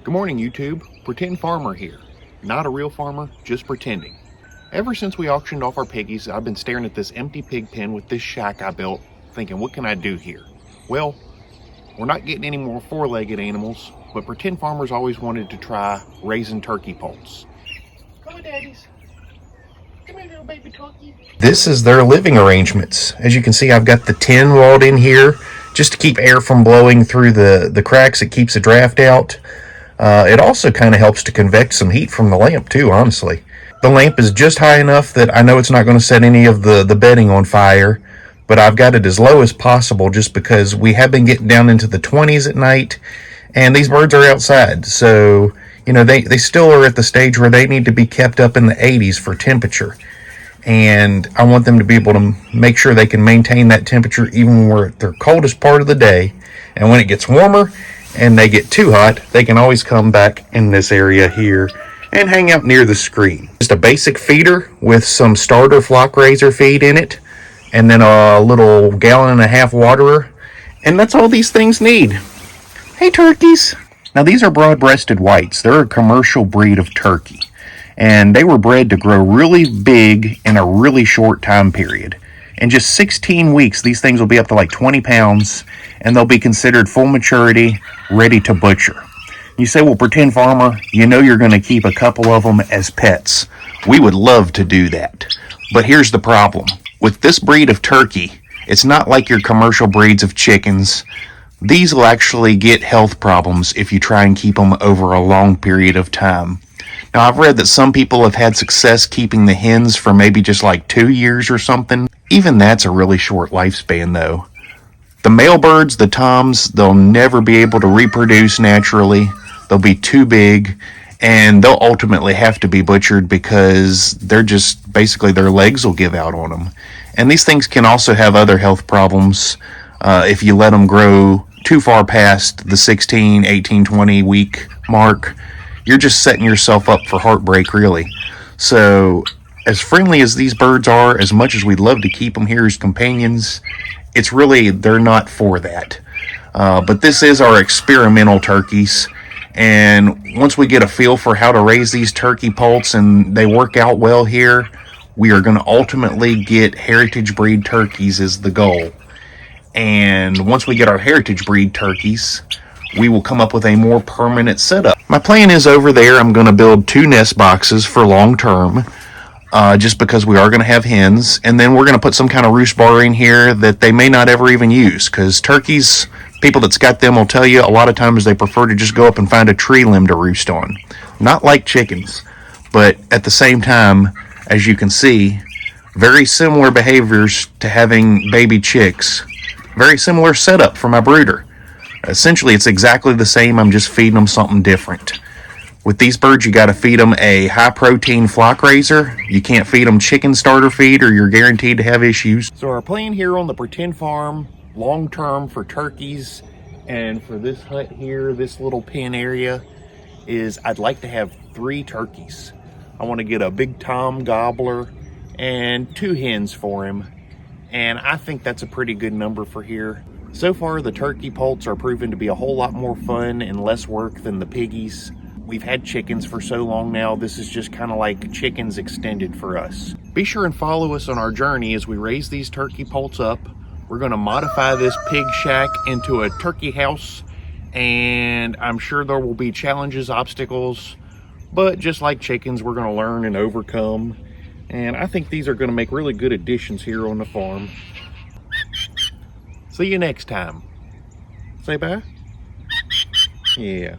Good morning, YouTube. Pretend farmer here. Not a real farmer, just pretending. Ever since we auctioned off our piggies, I've been staring at this empty pig pen with this shack I built, thinking, what can I do here? Well, we're not getting any more four-legged animals, but pretend farmers always wanted to try raising turkey poults. Come on, daddies. Come here, little baby turkey. This is their living arrangements. As you can see, I've got the tin walled in here just to keep air from blowing through the cracks. It keeps the draft out. It also kind of helps to convect some heat from the lamp too, honestly. The lamp is just high enough that I know it's not going to set any of the bedding on fire, but I've got it as low as possible just because we have been getting down into the 20s at night, and these birds are outside, so you know they still are at the stage where they need to be kept up in the 80s for temperature, and I want them to be able to make sure they can maintain that temperature even when we're at their coldest part of the day. And when it gets warmer and they get too hot, they can always come back in this area here and hang out near the screen. Just a basic feeder with some starter flock raiser feed in it, and then a little 1.5 gallon waterer, and that's all these things need. Hey turkeys! Now these are broad-breasted whites. They're a commercial breed of turkey, and they were bred to grow really big in a really short time period. In just 16 weeks, these things will be up to like 20 pounds, and they'll be considered full maturity, ready to butcher. You say, well, pretend farmer, you know you're going to keep a couple of them as pets. We would love to do that. But here's the problem. With this breed of turkey, it's not like your commercial breeds of chickens. These will actually get health problems if you try and keep them over a long period of time. Now, I've read that some people have had success keeping the hens for maybe just like 2 years or something. Even that's a really short lifespan, though. The male birds, the toms, they'll never be able to reproduce naturally. They'll be too big, and they'll ultimately have to be butchered because they're just, basically their legs will give out on them. And these things can also have other health problems if you let them grow too far past the 16, 18, 20 week mark. You're just setting yourself up for heartbreak, really. So, as friendly as these birds are, as much as we'd love to keep them here as companions, it's really, they're not for that. But this is our experimental turkeys, and once we get a feel for how to raise these turkey poults and they work out well here, we are going to ultimately get heritage breed turkeys is the goal. And once we get our heritage breed turkeys, we will come up with a more permanent setup. My plan is over there, I'm going to build 2 nest boxes for long term, just because we are going to have hens, and then we're going to put some kind of roost bar in here that they may not ever even use, because turkeys, people that's got them will tell you a lot of times they prefer to just go up and find a tree limb to roost on. Not like chickens, but at the same time, as you can see, very similar behaviors to having baby chicks. Very similar setup for my brooder. Essentially, it's exactly the same. I'm just feeding them something different. With these birds, you got to feed them a high-protein flock raiser. You can't feed them chicken starter feed or you're guaranteed to have issues. So our plan here on the pretend farm, long-term for turkeys, and for this hut here, this little pen area, is I'd like to have 3 turkeys. I want to get a big tom gobbler and 2 hens for him. And I think that's a pretty good number for here. So far, the turkey poults are proven to be a whole lot more fun and less work than the piggies. We've had chickens for so long now, this is just kind of like chickens extended for us. Be sure and follow us on our journey as we raise these turkey poults up. We're going to modify this pig shack into a turkey house, and I'm sure there will be challenges, obstacles, but just like chickens, we're going to learn and overcome. And I think these are going to make really good additions here on the farm. See you next time. Say bye. Yeah.